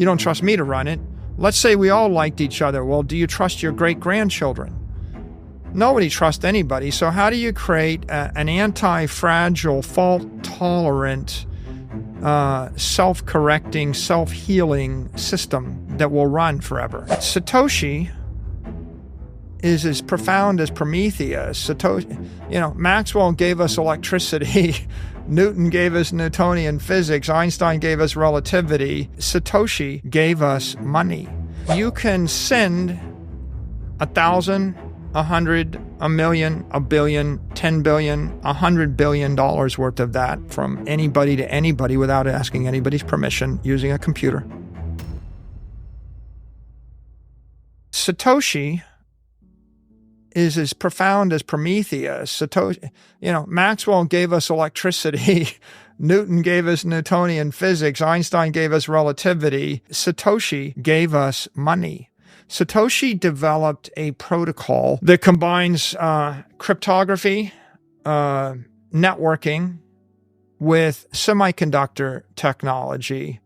You don't trust me to run it. Let's say we all liked each other. Well, do you trust your great-grandchildren? Nobody trusts anybody. So how do you create an anti-fragile, fault-tolerant, self-correcting, self-healing system that will run forever? Satoshi is as profound as Prometheus. Maxwell gave us electricity. Newton gave us Newtonian physics. Einstein gave us relativity. Satoshi gave us money. You can send 1,000, 100, 1,000,000, 1,000,000,000, 10 billion, $100 billion worth of that from anybody to anybody without asking anybody's permission using a computer. Satoshi is as profound as Prometheus. Maxwell gave us electricity. Newton gave us Newtonian physics. Einstein gave us relativity. Satoshi gave us money. Satoshi developed a protocol that combines cryptography, networking, with semiconductor technology,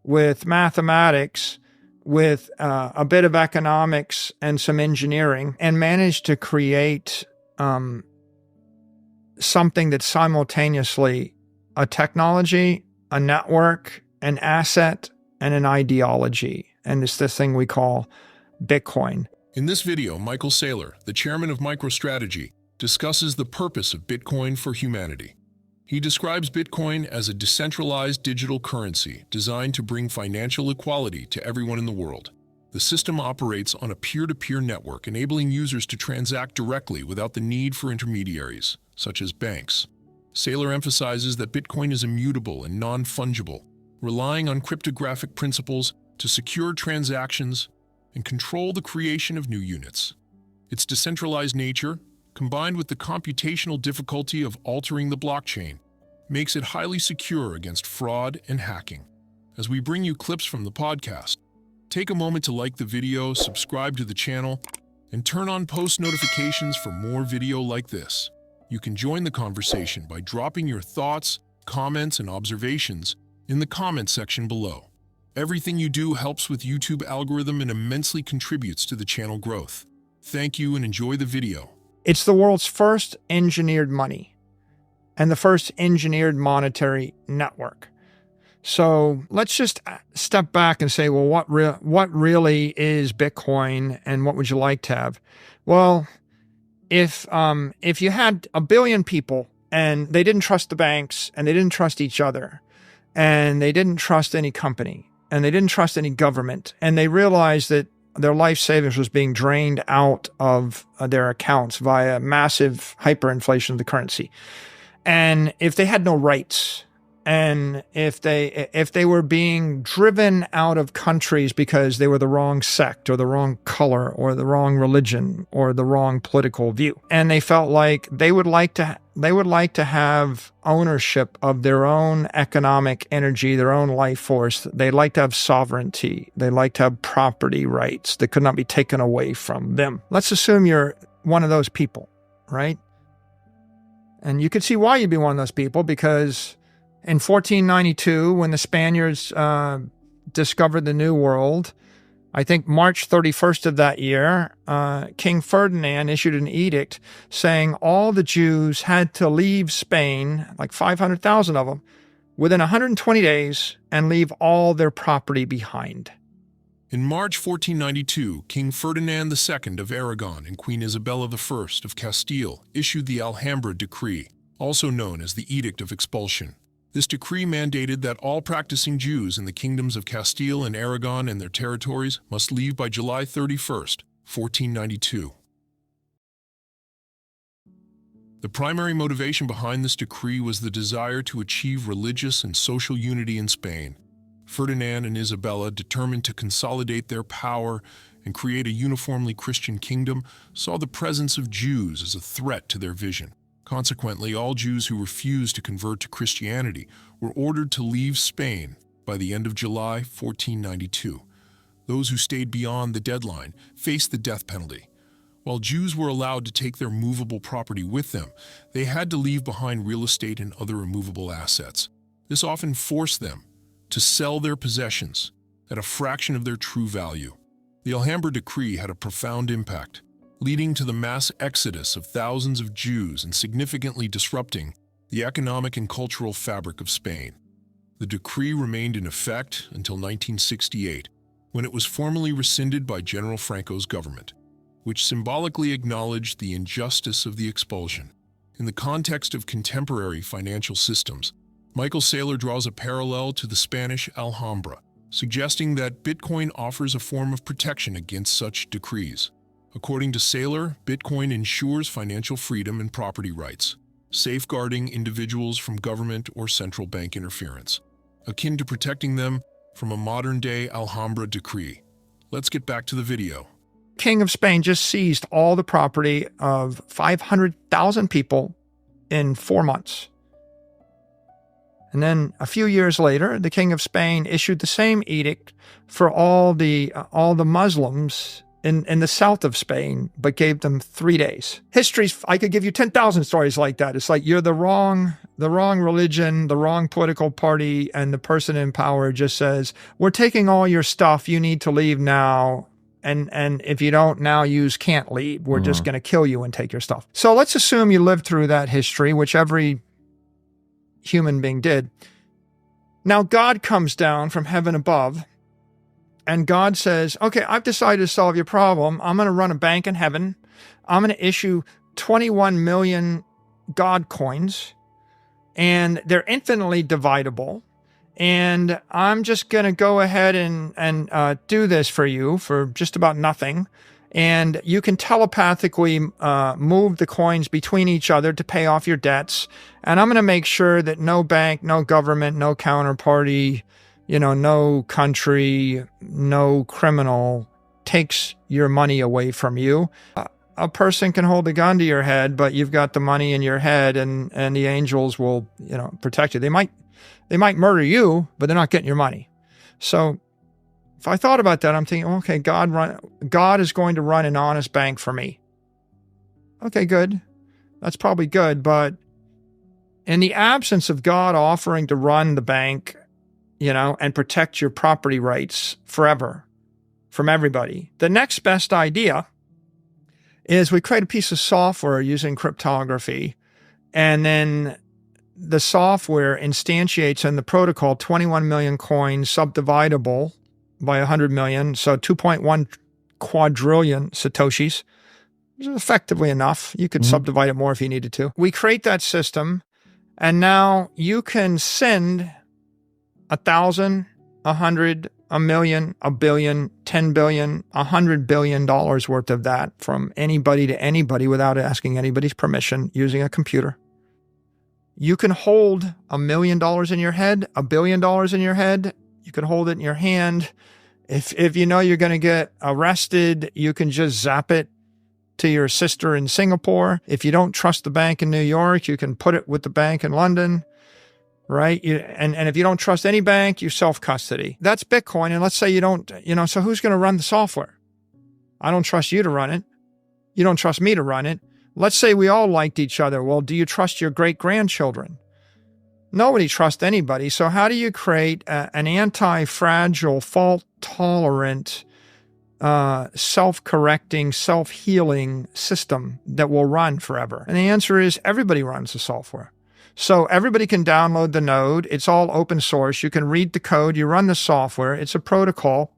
with mathematics, with a bit of economics and some engineering, and managed to create something that's simultaneously a technology, a network, an asset, and an ideology. And it's this thing we call Bitcoin. In this video, Michael Saylor, the chairman of MicroStrategy, discusses the purpose of Bitcoin for humanity. He describes Bitcoin as a decentralized digital currency designed to bring financial equality to everyone in the world. The system operates on a peer-to-peer network, enabling users to transact directly without the need for intermediaries, such as banks. Saylor emphasizes that Bitcoin is immutable and non-fungible, relying on cryptographic principles to secure transactions and control the creation of new units. Its decentralized nature, combined with the computational difficulty of altering the blockchain, makes it highly secure against fraud and hacking. As we bring you clips from the podcast, take a moment to like the video, subscribe to the channel, and turn on post notifications for more video like this. You can join the conversation by dropping your thoughts, comments, and observations in the comment section below. Everything you do helps with YouTube algorithm and immensely contributes to the channel growth. Thank you and enjoy the video. It's the world's first engineered money and the first engineered monetary network. So let's just step back and say, well, what really is Bitcoin and what would you like to have? Well, if you had 1 billion people and they didn't trust the banks and they didn't trust each other and they didn't trust any company and they didn't trust any government and they realized that their life savings was being drained out of their accounts via massive hyperinflation of the currency. And if they had no rights, and if they were being driven out of countries because they were the wrong sect or the wrong color or the wrong religion or the wrong political view, and they felt like they would like to have ownership of their own economic energy, their own life force. They'd like to have sovereignty. They'd like to have property rights that could not be taken away from them. Let's assume you're one of those people, right? And you could see why you'd be one of those people, because in 1492, when the Spaniards discovered the New World, I think March 31st of that year, King Ferdinand issued an edict saying all the Jews had to leave Spain, like 500,000 of them, within 120 days and leave all their property behind. In March 1492, King Ferdinand II of Aragon and Queen Isabella I of Castile issued the Alhambra Decree, also known as the Edict of Expulsion. This decree mandated that all practicing Jews in the kingdoms of Castile and Aragon and their territories must leave by July 31st, 1492. The primary motivation behind this decree was the desire to achieve religious and social unity in Spain. Ferdinand and Isabella, determined to consolidate their power and create a uniformly Christian kingdom, saw the presence of Jews as a threat to their vision. Consequently, all Jews who refused to convert to Christianity were ordered to leave Spain by the end of July 1492. Those who stayed beyond the deadline faced the death penalty. While Jews were allowed to take their movable property with them, they had to leave behind real estate and other immovable assets. This often forced them to sell their possessions, at a fraction of their true value. The Alhambra Decree had a profound impact, leading to the mass exodus of thousands of Jews and significantly disrupting the economic and cultural fabric of Spain. The decree remained in effect until 1968, when it was formally rescinded by General Franco's government, which symbolically acknowledged the injustice of the expulsion. In the context of contemporary financial systems, Michael Saylor draws a parallel to the Spanish Alhambra, suggesting that Bitcoin offers a form of protection against such decrees. According to Saylor, Bitcoin ensures financial freedom and property rights, safeguarding individuals from government or central bank interference, akin to protecting them from a modern-day Alhambra decree. Let's get back to the video. King of Spain just seized all the property of 500,000 people in 4 months. And then a few years later, the King of Spain issued the same edict for all the Muslims in the south of Spain, but gave them 3 days. I could give you 10,000 stories like that. It's like you're the wrong religion, the wrong political party, and the person in power just says, we're taking all your stuff, you need to leave now. And if you don't now use can't leave, we're just going to kill you and take your stuff. So let's assume you lived through that history, which every human being did. Now God comes down from heaven above, and God says, okay, I've decided to solve your problem. I'm going to run a bank in heaven. I'm going to issue 21 million God coins, and they're infinitely dividable. And I'm just going to go ahead and do this for you for just about nothing. And you can telepathically move the coins between each other to pay off your debts. And I'm going to make sure that no bank, no government, no counterparty, no country, no criminal takes your money away from you. A person can hold a gun to your head, but you've got the money in your head, and the angels will, protect you. They might murder you, but they're not getting your money. So if I thought about that, I'm thinking, okay, God is going to run an honest bank for me. Okay, good. That's probably good. But in the absence of God offering to run the bank, and protect your property rights forever from everybody, the next best idea is we create a piece of software using cryptography, and then the software instantiates in the protocol 21 million coins subdividable by 100 million, so 2.1 quadrillion Satoshis, which is effectively enough. You could subdivide it more if you needed to. We create that system, and now you can send 1,000, 100, 1,000,000, 1,000,000,000, 10 billion, $100 billion worth of that from anybody to anybody without asking anybody's permission using a computer. You can hold $1 million in your head, $1 billion in your head. You can hold it in your hand. If you know you're going to get arrested, you can just zap it to your sister in Singapore. If you don't trust the bank in New York, you can put it with the bank in London, right? And if you don't trust any bank, you self-custody. That's Bitcoin. And let's say you don't, so who's going to run the software? I don't trust you to run it. You don't trust me to run it. Let's say we all liked each other. Well, do you trust your great-grandchildren? Nobody trusts anybody. So how do you create an anti-fragile, fault-tolerant, self-correcting, self-healing system that will run forever? And the answer is everybody runs the software. So everybody can download the node. It's all open source. You can read the code. You run the software. It's a protocol.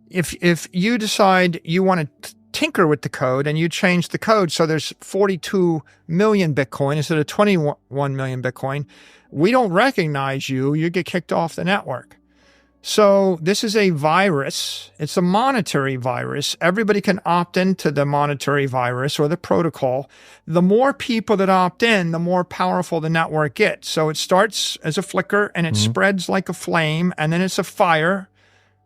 If you decide you want to tinker with the code and you change the code so there's 42 million Bitcoin instead of 21 million Bitcoin, we don't recognize you. You get kicked off the network. So this is a virus. It's a monetary virus. Everybody can opt into the monetary virus or the protocol. The more people that opt in, the more powerful the network gets. So it starts as a flicker and it spreads like a flame, and then it's a fire.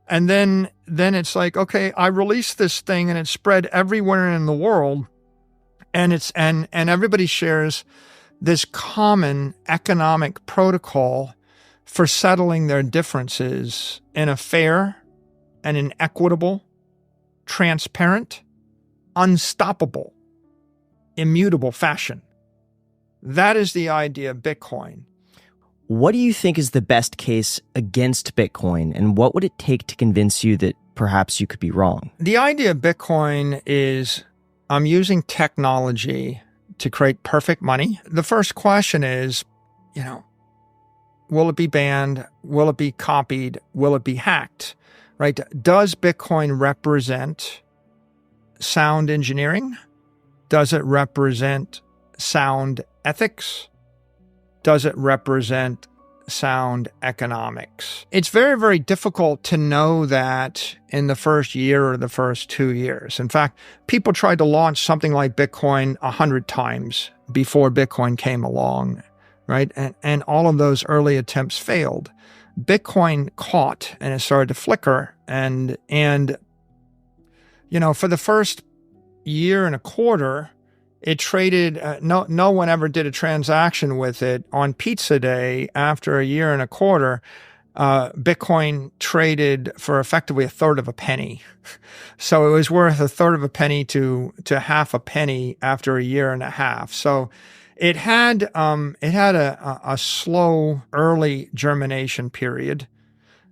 And then it's like, okay, I released this thing and it spread everywhere in the world. And and everybody shares this common economic protocol for settling their differences in a fair and an equitable, transparent, unstoppable, immutable fashion. That is the idea of Bitcoin. What do you think is the best case against Bitcoin, and what would it take to convince you that perhaps you could be wrong? The idea of Bitcoin is I'm using technology to create perfect money. The first question is, will it be banned? Will it be copied? Will it be hacked? Right? Does Bitcoin represent sound engineering? Does it represent sound ethics? Does it represent sound economics? It's very, very difficult to know that in the first year or the first 2 years. In fact, people tried to launch something like Bitcoin 100 times before Bitcoin came along, right? And all of those early attempts failed. Bitcoin caught and it started to flicker. And for the first year and a quarter, it traded, no one ever did a transaction with it. On pizza day, after a year and a quarter, Bitcoin traded for effectively a third of a penny. So it was worth a third of a penny to half a penny after a year and a half. So it had a slow early germination period.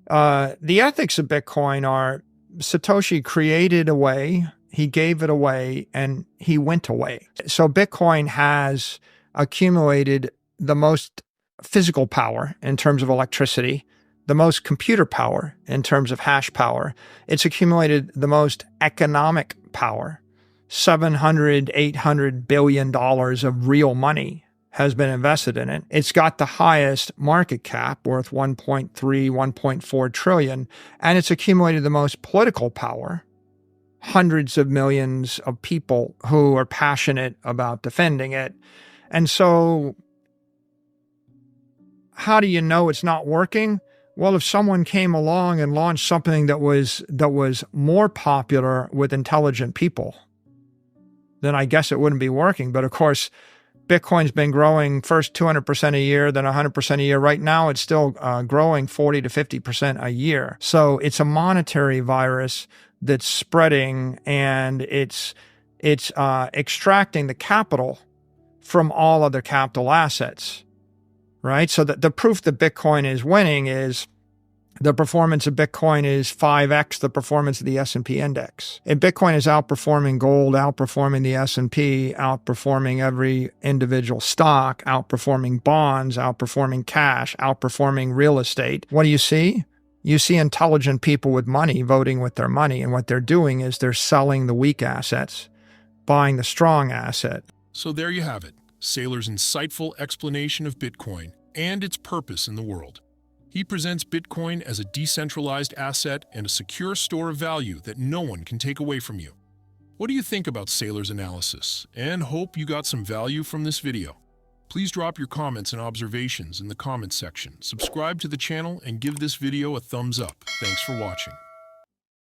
The ethics of Bitcoin are Satoshi created a way, he gave it away, and he went away. So Bitcoin has accumulated the most physical power in terms of electricity, the most computer power in terms of hash power. It's accumulated the most economic power. $700, $800 billion of real money has been invested in it. It's got the highest market cap, worth 1.3, 1.4 trillion, and it's accumulated the most political power. Hundreds of millions of people who are passionate about defending it. And so how do you know it's not working? Well, if someone came along and launched something that was more popular with intelligent people, then I guess it wouldn't be working. But of course, Bitcoin's been growing first 200% a year, then 100% a year. Right now, it's still growing 40 to 50% a year. So it's a monetary virus that's spreading, and it's extracting the capital from all other capital assets, right? So the proof that Bitcoin is winning is the performance of Bitcoin is 5x the performance of the S&P index. And Bitcoin is outperforming gold, outperforming the S&P, outperforming every individual stock, outperforming bonds, outperforming cash, outperforming real estate. What do you see? You see intelligent people with money voting with their money, and what they're doing is they're selling the weak assets, buying the strong asset. So there you have it, Saylor's insightful explanation of Bitcoin and its purpose in the world. He presents Bitcoin as a decentralized asset and a secure store of value that no one can take away from you. What do you think about Saylor's analysis? And hope you got some value from this video. Please drop your comments and observations in the comments section. Subscribe to the channel and give this video a thumbs up. Thanks for watching.